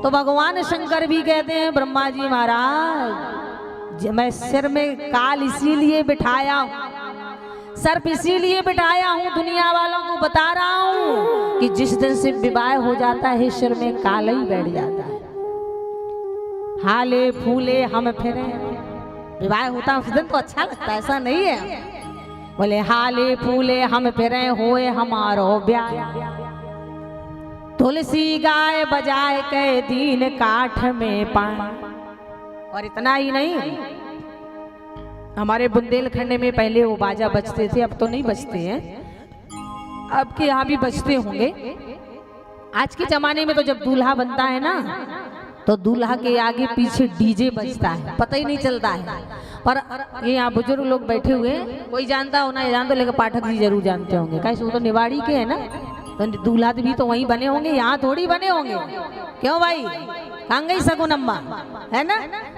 तो भगवान शंकर भी कहते हैं ब्रह्मा जी महाराज मैं सिर में काल इसीलिए बिठाया हूं, सर्प इसीलिए बिठाया हूं, दुनिया वालों को बता रहा हूं कि जिस दिन से विवाह हो जाता है सिर में काल ही बैठ जाता है। हाले फूले हम फिरे, विवाह होता है उस दिन तो अच्छा लगता है, ऐसा नहीं है। बोले हाले फूले हम फिरे होए हमारो ब्याह, तुलसी गाय बजाए के दीन काठ में पाए। और इतना ही नहीं, हमारे बुंदेलखंड में पहले वो बाजा बजते थे, अब तो नहीं बजते हैं, अब के यहाँ भी बजते होंगे। आज के जमाने में तो जब दूल्हा बनता है ना तो दूल्हा के आगे पीछे डीजे बजता है, पता ही नहीं चलता है। पर ये यहाँ बुजुर्ग लोग बैठे हुए, कोई जानता हो ना जानते, लेकिन पाठक जी जरूर जानते होंगे, कैसे वो तो निवाड़ी के है ना, तो दूल्हा भी तो वहीं बने होंगे, यहाँ थोड़ी बने होंगे। क्यों भाई, कहाँ गई सगुन अम्मा, है ना,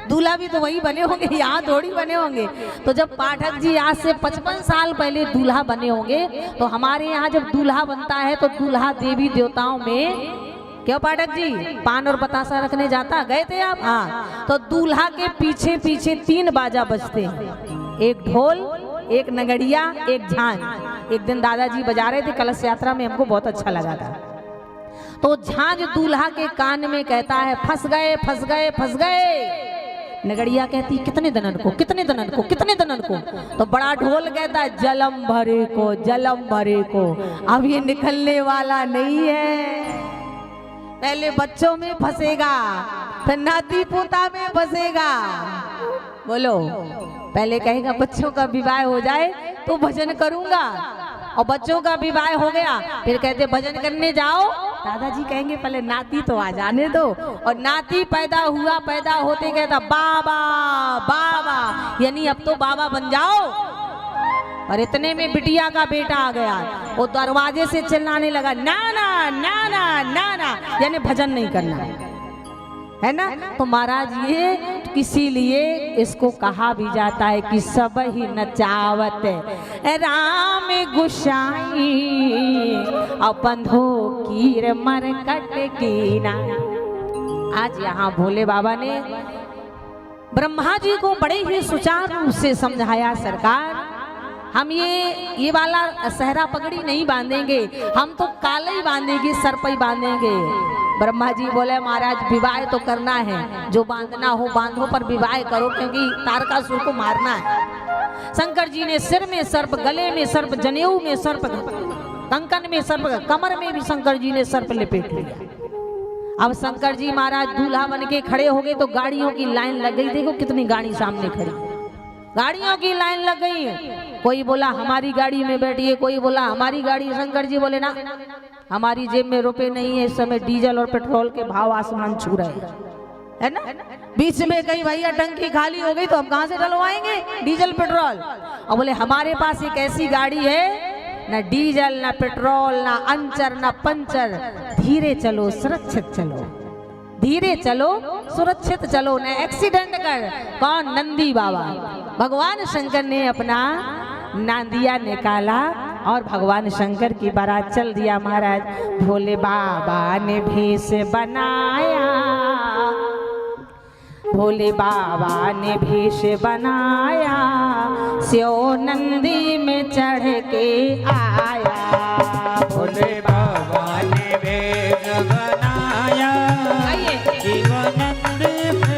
दूल्हा भी तो वहीं बने होंगे, यहाँ थोड़ी बने होंगे। तो जब पाठक जी आज से 55 साल पहले दूल्हा बने होंगे, तो हमारे यहाँ जब दूल्हा बनता है तो दूल्हा देवी देवताओं में, क्यों पाठक जी, पान और बतासा रखने जाता, गए थे आप? हाँ, तो दूल्हा के पीछे पीछे 3 बाजा बजते हैं, एक ढोल, एक नगड़िया, एक झांझ। एक दिन दादाजी बजा रहे थे कलश यात्रा में, हमको बहुत अच्छा लगा था। तो झांझ दूल्हा के कान में कहता है फंस गए फंस गए फंस गए। नगड़िया कहती कितने दनन को, कितने दनन को, कितने दनन को। तो बड़ा ढोल कहता है जलम भरे को, जलम भरे को, अब ये निकलने वाला नहीं है। पहले बच्चों में फंसेगा, फिर नाती पोता में फंसेगा। बोलो, पहले कहेगा बच्चों का विवाह हो जाए तो भजन करूंगा, और बच्चों का विवाह हो गया फिर कहते भजन करने जाओ, दादाजी कहेंगे पहले नाती तो आ जाने दो। और नाती पैदा हुआ, पैदा होते कहता बाबा बाबा, यानी अब तो बाबा बन जाओ। और इतने में बिटिया का बेटा आ गया, वो दरवाजे से चिल्लाने लगा नाना नाना नाना, यानी भजन नहीं करना है ना। तो महाराज ये इसीलिए इसको कहा भी जाता है कि सब ही नचावत राम गुसाई, अपन हो कीर मरकट कीना। आज यहाँ भोले बाबा ने ब्रह्मा जी को बड़े ही सुचारू रूप से समझाया, सरकार हम ये वाला सहरा पगड़ी नहीं बांधेंगे, हम तो काले ही बांधेंगे, सर पर ही बांधेंगे। ब्रह्मा जी बोले महाराज विवाह तो करना है, जो बांधना हो बांधो, पर विवाह करो क्योंकि तारकासुर को मारना है। शंकर जी ने सिर में सर्प, गले में सर्प, जनेऊ में सर्प, कंकन में सर्प, कमर में भी शंकर जी ने सर्प लपेट लिया। अब शंकर जी महाराज दूल्हा बन के खड़े हो गए तो गाड़ियों की लाइन लग गई। देखो कितनी गाड़ी सामने खड़ी, गाड़ियों की लाइन लग गई। कोई बोला हमारी गाड़ी में बैठिए, कोई बोला हमारी गाड़ी। शंकर जी बोले ना, हमारी जेब में रुपए नहीं है, इस समय डीजल और पेट्रोल के भाव आसमान छू रहे है ना। बीच में कहीं भैया टंकी खाली हो गई तो हम कहाँ से डलवाएंगे डीजल पेट्रोल। और बोले हमारे पास एक ऐसी गाड़ी है, ना डीजल ना पेट्रोल ना अंचर ना पंचर, धीरे चलो सुरक्षित चलो, धीरे चलो सुरक्षित चलो, न एक्सीडेंट कर। कौन? नंदी बाबा। भगवान शंकर ने अपना नांदिया निकाला और भगवान शंकर की बारात चल दिया। महाराज भोले बाबा ने भेष बनाया, भोले बाबा ने भेष बनाया, स्यो नंदी में चढ़ के आया। भोले बाबा ने भेष बनाया, शिव नंदी